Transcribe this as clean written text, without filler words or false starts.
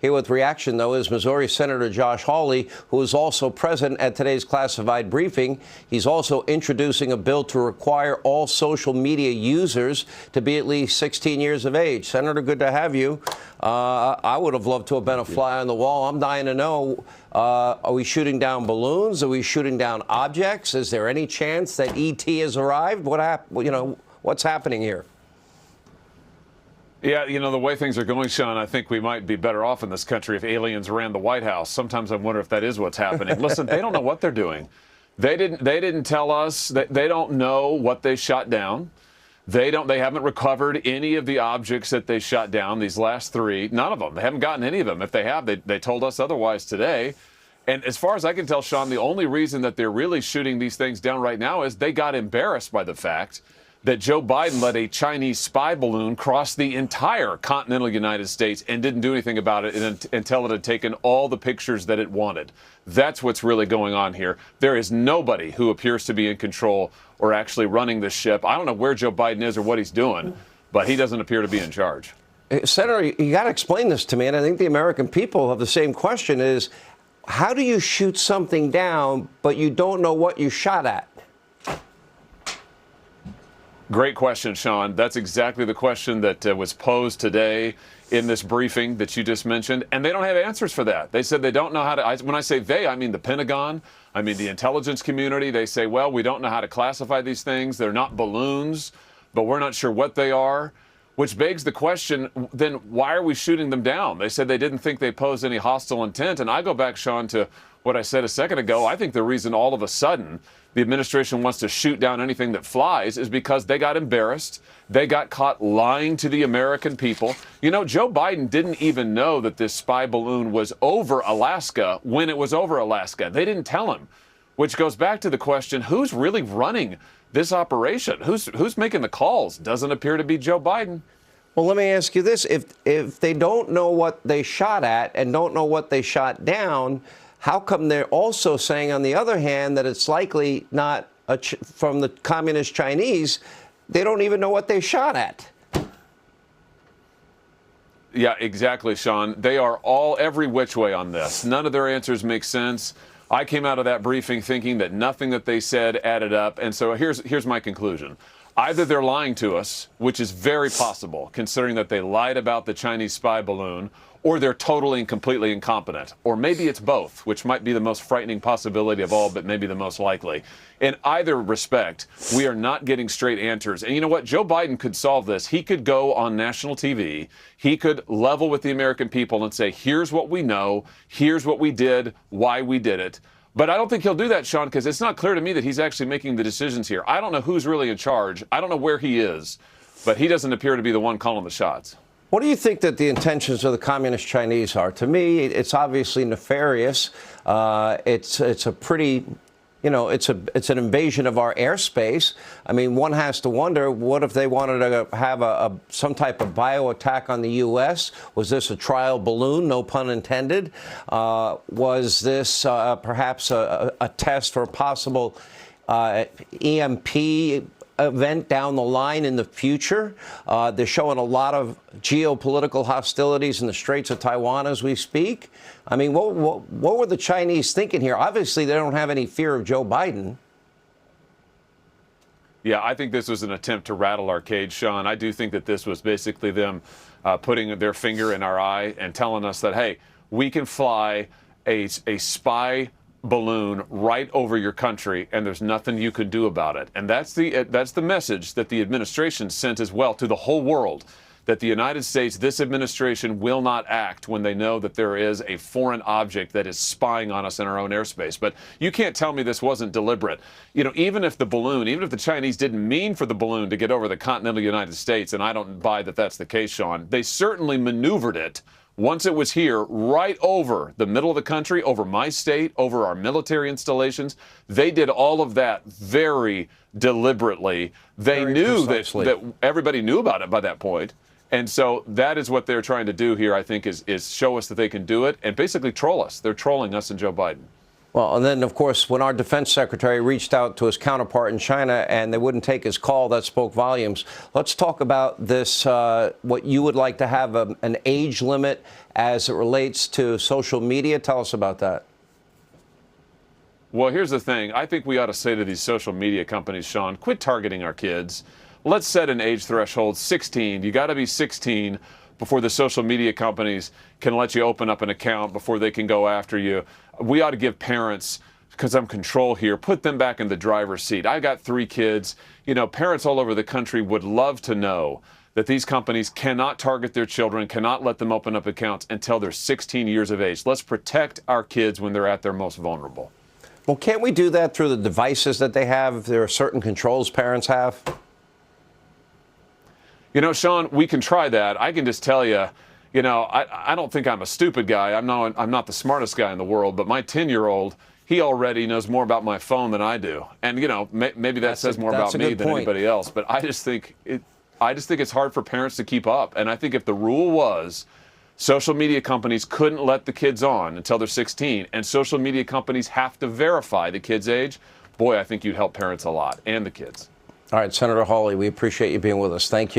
Here with reaction, though, is Missouri Senator Josh Hawley, who is also present at today's classified briefing. He's also introducing a bill to require all social media users to be at least 16 years of age. Senator, good to have you. I would have loved to have been a fly on the wall. I'm dying to know, are we shooting down balloons? Are we shooting down objects? Is there any chance that E.T. has arrived? What's happening here? Yeah, the way things are going, Sean, I think we might be better off in this country if aliens ran the White House. Sometimes I wonder if that is what's happening. Listen, they don't know what they're doing. They didn't tell us that they don't know what they shot down. They haven't recovered any of the objects that they shot down, these last three. None of them. They haven't gotten any of them. If they have, they told us otherwise today. And as far as I can tell, Sean, the only reason that they're really shooting these things down right now is they got embarrassed by the fact that Joe Biden let a Chinese spy balloon cross the entire continental United States and didn't do anything about it until it had taken all the pictures that it wanted. That's what's really going on here. There is nobody who appears to be in control or actually running the ship. I don't know where Joe Biden is or what he's doing, but he doesn't appear to be in charge. Senator, you got to explain this to me, and I think the American people have the same question, is how do you shoot something down, but you don't know what you shot at? Great question, Sean. That's exactly the question that was posed today in this briefing that you just mentioned, and they don't have answers for that. They said they don't know how to, when I say they, I mean the Pentagon, I mean the intelligence community. They say, well, we don't know how to classify these things. They're not balloons, but we're not sure what they are, which begs the question, then why are we shooting them down? They said they didn't think they posed any hostile intent, and I go back, Sean, to what I said a second ago. I think the reason all of a sudden the administration wants to shoot down anything that flies is because they got embarrassed. They got caught lying to the American people. Joe Biden didn't even know that this spy balloon was over Alaska when it was over Alaska. They didn't tell him, which goes back to the question, who's really running this operation? Who's making the calls? Doesn't appear to be Joe Biden. Well, let me ask you this. If they don't know what they shot at and don't know what they shot down, how come they're also saying, on the other hand, that it's likely not from the communist Chinese? They don't even know what they shot at. Yeah, exactly, Sean. They are all every which way on this. None of their answers make sense. I came out of that briefing thinking that nothing that they said added up. And so here's my conclusion. Either they're lying to us, which is very possible, considering that they lied about the Chinese spy balloon, or they're totally and completely incompetent. Or maybe it's both, which might be the most frightening possibility of all, but maybe the most likely. In either respect, we are not getting straight answers. And you know what? Joe Biden could solve this. He could go on national TV. He could level with the American people and say, here's what we know. Here's what we did, why we did it. But I don't think he'll do that, Sean, because it's not clear to me that he's actually making the decisions here. I don't know who's really in charge. I don't know where he is, but he doesn't appear to be the one calling the shots. What do you think that the intentions of the communist Chinese are? To me, it's obviously nefarious. It's a pretty, it's an invasion of our airspace. I mean, one has to wonder, what if they wanted to have some type of bio attack on the U.S.? Was this a trial balloon? No pun intended. Was this perhaps a test for a possible EMP event down the line in the future? They're showing a lot of geopolitical hostilities in the Straits of Taiwan as we speak. I mean, what were the Chinese thinking here? Obviously, they don't have any fear of Joe Biden. Yeah, I think this was an attempt to rattle our cage, Sean. I do think that this was basically them putting their finger in our eye and telling us that, hey, we can fly a spy balloon right over your country, and there's nothing you can do about it. And that's the message that the administration sent as well to the whole world, that the United States, this administration, will not act when they know that there is a foreign object that is spying on us in our own airspace. But you can't tell me this wasn't deliberate. Even if the Chinese didn't mean for the balloon to get over the continental United States, and I don't buy that that's the case, Sean, they certainly maneuvered it once it was here, right over the middle of the country, over my state, over our military installations. They did all of that very deliberately. They knew that everybody knew about it by that point. And so that is what they're trying to do here, I think, is show us that they can do it and basically troll us. They're trolling us and Joe Biden. Well, and then, of course, when our defense secretary reached out to his counterpart in China and they wouldn't take his call, that spoke volumes. Let's talk about this, what you would like to have an age limit as it relates to social media. Tell us about that. Well, here's the thing. I think we ought to say to these social media companies, Sean, quit targeting our kids. Let's set an age threshold, 16. You got to be 16 before the social media companies can let you open up an account, before they can go after you. We ought to give parents some control here, put them back in the driver's seat. I got 3 kids. You know, parents all over the country would love to know that these companies cannot target their children, cannot let them open up accounts until they're 16 years of age. Let's protect our kids when they're at their most vulnerable. Well, can't we do that through the devices that they have? There are certain controls parents have. You know, Sean, we can try that. I can just tell you, you know, I don't think I'm a stupid guy. I'm not the smartest guy in the world, but my 10-year-old, he already knows more about my phone than I do. And, you know, maybe that says more about me than anybody else. But I just think it's hard for parents to keep up. And I think if the rule was social media companies couldn't let the kids on until they're 16, and social media companies have to verify the kid's age, boy, I think you'd help parents a lot and the kids. All right, Senator Hawley, we appreciate you being with us. Thank you.